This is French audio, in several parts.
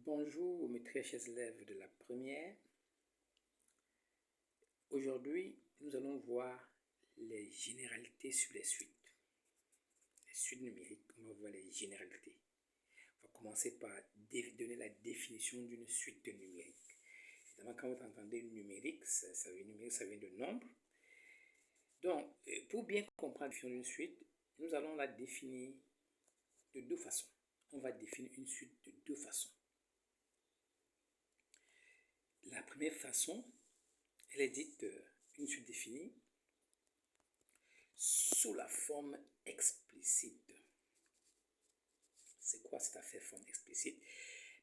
Bonjour mes très chers élèves de la première. Aujourd'hui, nous allons voir les généralités sur les suites. Les suites numériques, on va voir les généralités. On va commencer par donner la définition d'une suite numérique. Évidemment, quand vous entendez numérique, ça vient de nombre. Donc, pour bien comprendre la définition d'une suite, nous allons la définir de deux façons. On va définir une suite de deux façons. La première façon, elle est dite une suite définie sous la forme explicite. C'est quoi cette affaire forme explicite?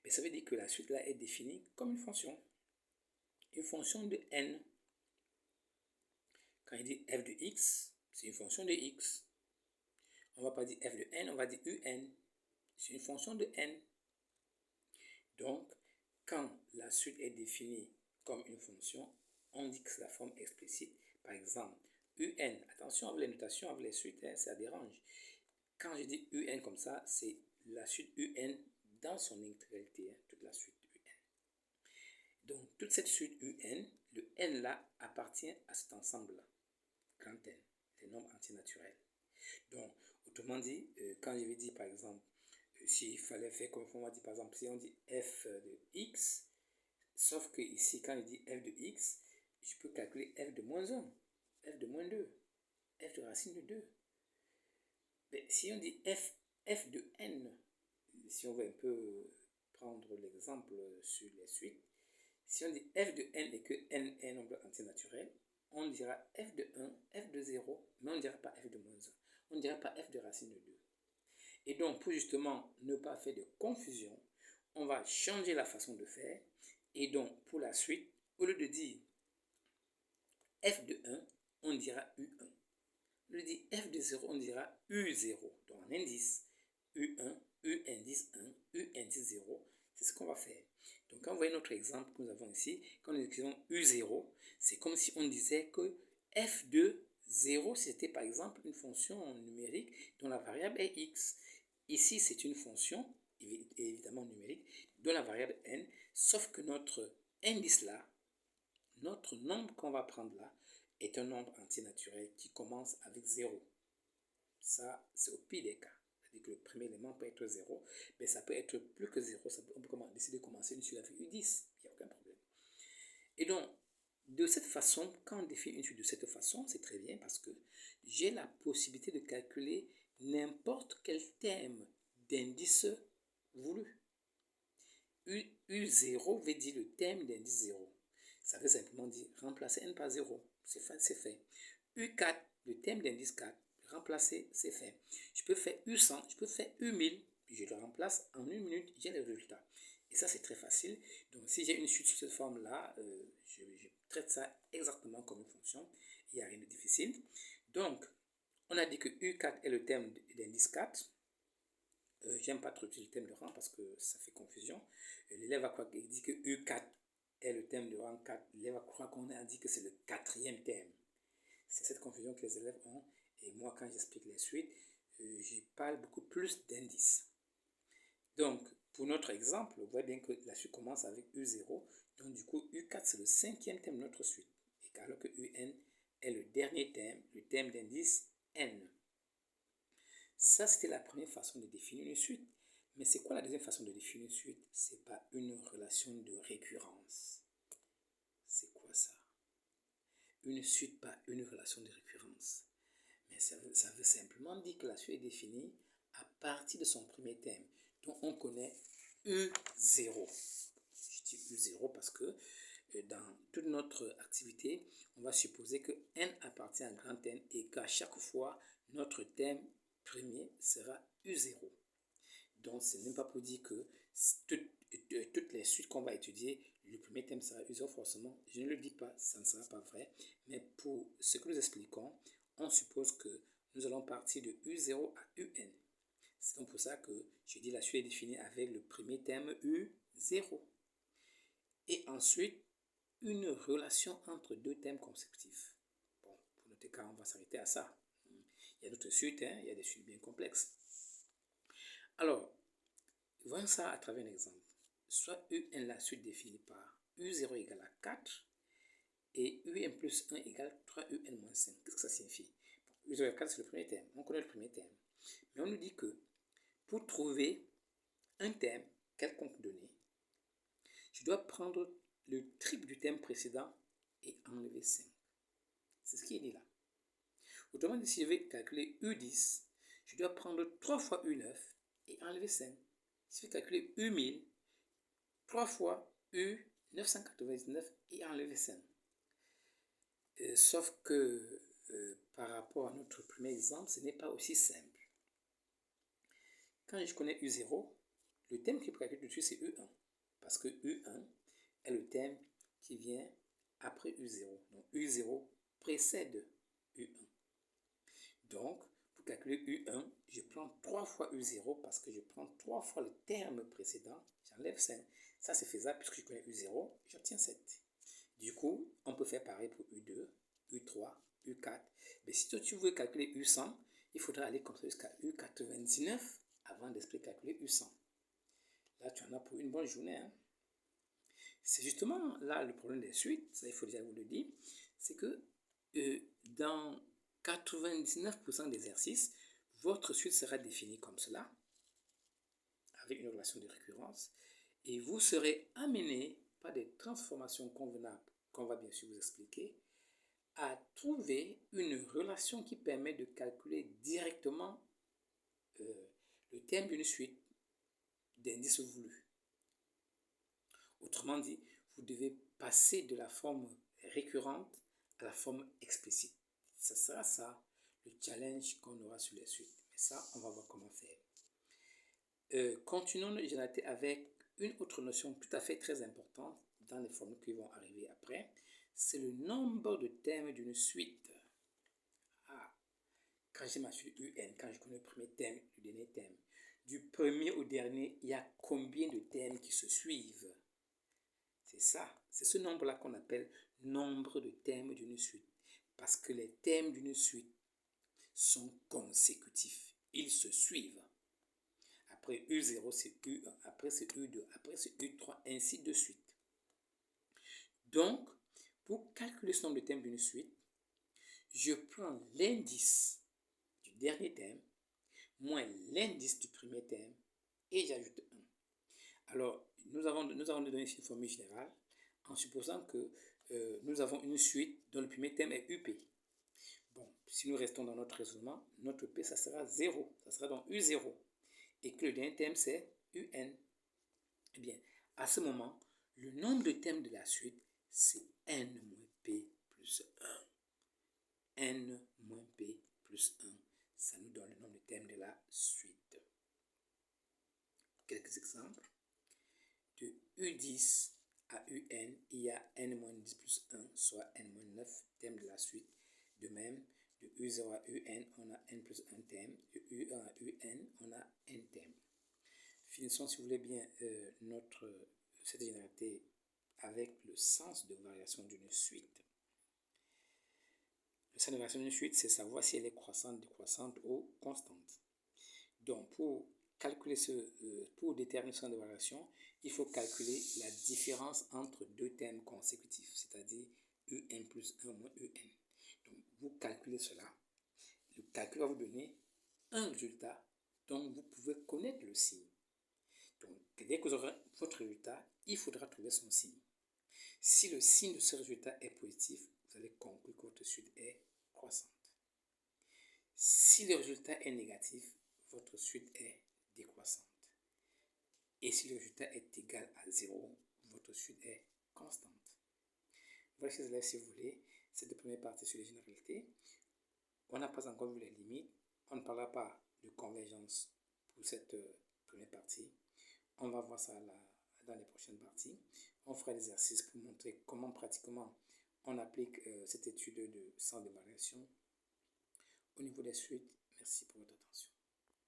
Ça veut dire que la suite là est définie comme une fonction de n. Quand il dit f de x, c'est une fonction de x. On ne va pas dire f de n, on va dire un. C'est une fonction de n. Donc, quand la suite est définie comme une fonction, on dit que c'est la forme explicite. Par exemple, un, attention avec les notations, avec les suites, ça dérange. Quand je dis un comme ça, c'est la suite un dans son intégralité, toute la suite un. Donc, toute cette suite un, le n là appartient à cet ensemble-là, grand n, les nombres entiers naturels. Donc, autrement dit, quand je vais dire par exemple, s'il fallait faire comme on va dire par exemple, si on dit f de x, sauf que ici, quand il dit f de x, je peux calculer f de moins 1, f de moins 2, f de racine de 2. Mais si on dit f de n, si on veut un peu prendre l'exemple sur les suites, si on dit f de n et que n est un nombre entier naturel, on dira f de 1, f de 0, mais on ne dira pas f de moins 1. On ne dira pas f de racine de 2. Et donc, pour justement ne pas faire de confusion, on va changer la façon de faire. Et donc, pour la suite, au lieu de dire f de 1, on dira u1. Au lieu de dire f de 0, on dira u0. Donc, en indice, u1, u indice 1, u indice 0. C'est ce qu'on va faire. Donc, quand vous voyez notre exemple que nous avons ici, quand nous écrivons u0, c'est comme si on disait que f de 0, c'était par exemple une fonction numérique dont la variable est x. Ici, c'est une fonction, évidemment numérique, dont la variable n, sauf que notre indice là, notre nombre qu'on va prendre là, est un nombre entier naturel qui commence avec 0. Ça, c'est au pire des cas. C'est-à-dire que le premier élément peut être 0, mais ça peut être plus que 0. On peut décider de commencer une suite avec U10. Il n'y a aucun problème. Et donc, de cette façon, quand on définit une suite de cette façon, c'est très bien parce que j'ai la possibilité de calculer n'importe quel terme d'indice voulu. U0 veut dire le terme d'indice 0. Ça veut simplement dire remplacer n par 0. C'est fait. U4, le terme d'indice 4, remplacer, c'est fait. Je peux faire U100, je peux faire U1000, je le remplace en une minute, j'ai le résultat. Et ça, c'est très facile. Donc, si j'ai une suite sous cette forme-là, je traite ça exactement comme une fonction. Il n'y a rien de difficile. Donc, on a dit que U4 est le terme d'indice 4. J'aime pas trop utiliser le terme de rang parce que ça fait confusion. L'élève va croire qu'il dit que U4 est le terme de rang 4. L'élève va croire qu'on a dit que c'est le quatrième terme. C'est cette confusion que les élèves ont. Et moi, quand j'explique les suites, je parle beaucoup plus d'indices. Donc, pour notre exemple, vous voyez bien que la suite commence avec U0. Donc, du coup, U4, c'est le cinquième terme de notre suite. Et alors que UN est le dernier terme, le terme d'indice N. Ça, c'était la première façon de définir une suite. Mais c'est quoi la deuxième façon de définir une suite? C'est pas une relation de récurrence. C'est quoi ça? Une suite, pas une relation de récurrence. Mais ça veut simplement dire que la suite est définie à partir de son premier terme. Donc, on connaît U0. Je dis U0 parce que dans toute notre activité, on va supposer que N appartient à grand N et qu'à chaque fois, notre terme premier sera U0. Donc, ce n'est même pas pour dire que toutes les suites qu'on va étudier, le premier thème sera U0 forcément. Je ne le dis pas, ça ne sera pas vrai. Mais pour ce que nous expliquons, on suppose que nous allons partir de U0 à UN. C'est donc pour ça que je dis la suite est définie avec le premier terme U0. Et ensuite, une relation entre deux termes consécutifs. Bon, pour notre cas, on va s'arrêter à ça. Il y a d'autres suites, il y a des suites bien complexes. Alors, voyons ça à travers un exemple. soit UN la suite définie par U0 égale à 4 et UN plus 1 égale 3UN moins 5. Qu'est-ce que ça signifie? U0 égale 4, c'est le premier terme. On connaît le premier terme. Mais on nous dit que pour trouver un terme quelconque donné, je dois prendre le triple du terme précédent et enlever 5. C'est ce qui est dit là. Autrement dit, si je vais calculer U10, je dois prendre 3 fois U9 et enlever 5. Si je vais calculer U1000, 3 fois U999 et enlever 5. Sauf que par rapport à notre premier exemple, ce n'est pas aussi simple. Quand je connais U0, le terme qui est calculé dessus, c'est U1. Parce que U1 est le terme qui vient après U0. Donc U0 précède U1. Donc, pour calculer U1, je prends 3 fois U0 parce que je prends 3 fois le terme précédent, j'enlève 5. Ça, c'est faisable puisque je connais U0, j'obtiens 7. Du coup, on peut faire pareil pour U2, U3, U4. Mais si tu veux calculer U100, il faudra aller comme ça jusqu'à U99 avant d'espérer calculer U100. Là, tu en as pour une bonne journée. Hein? C'est justement là le problème des suites, ça il faut déjà vous le dire, c'est que dans 99% des exercices, votre suite sera définie comme cela, avec une relation de récurrence, et vous serez amené par des transformations convenables, qu'on va bien sûr vous expliquer, à trouver une relation qui permet de calculer directement le terme d'une suite d'indices voulus. Autrement dit, vous devez passer de la forme récurrente à la forme explicite. Ce sera ça le challenge qu'on aura sur les suites. Mais ça, on va voir comment faire. Continuons notre généralité avec une autre notion tout à fait très importante dans les formules qui vont arriver après. C'est le nombre de termes d'une suite. Quand j'ai ma suite UN, quand je connais le premier terme, le dernier terme, du premier au dernier, il y a combien de termes qui se suivent? C'est ça, c'est ce nombre-là qu'on appelle nombre de termes d'une suite. Parce que les termes d'une suite sont consécutifs. Ils se suivent. Après U0, c'est U1, après c'est U2, après c'est U3, ainsi de suite. Donc, pour calculer ce nombre de termes d'une suite, je prends l'indice du dernier terme moins l'indice du premier terme et j'ajoute 1. Alors, nous avons donné ici une formule générale en supposant que nous avons une suite dont le premier terme est UP. Bon, si nous restons dans notre raisonnement, notre P, ça sera 0. Ça sera donc U0. Et que le dernier terme, c'est UN. Eh bien, à ce moment, le nombre de termes de la suite, c'est N moins P plus 1. N moins P plus 1. Ça nous donne le nombre de termes de la suite. Quelques exemples. De U10 à UN, il y a N-10 plus 1, soit N-9 termes de la suite. De même, de U0 à UN, on a N plus 1 terme. De U1 à UN, on a N termes. Finissons, si vous voulez bien, cette généralité avec le sens de variation d'une suite. Le sens de variation d'une suite, c'est savoir si elle est croissante, décroissante ou constante. Donc, pour déterminer ce sens de variation, il faut calculer la différence entre deux termes consécutifs, c'est-à-dire UN plus 1 moins UN. Donc, vous calculez cela. Le calcul va vous donner un résultat dont vous pouvez connaître le signe. Donc, dès que vous aurez votre résultat, il faudra trouver son signe. Si le signe de ce résultat est positif, vous allez conclure que votre suite est croissante. Si le résultat est négatif, votre suite est décroissante. Et si le résultat est égal à 0, votre suite est constante. Voilà, chers élèves, si vous voulez, cette première partie sur les généralités. On n'a pas encore vu les limites. On ne parlera pas de convergence pour cette première partie. On va voir ça dans les prochaines parties. On fera des exercices pour montrer comment pratiquement on applique cette étude de sens de variation au niveau des suites. Merci pour votre attention.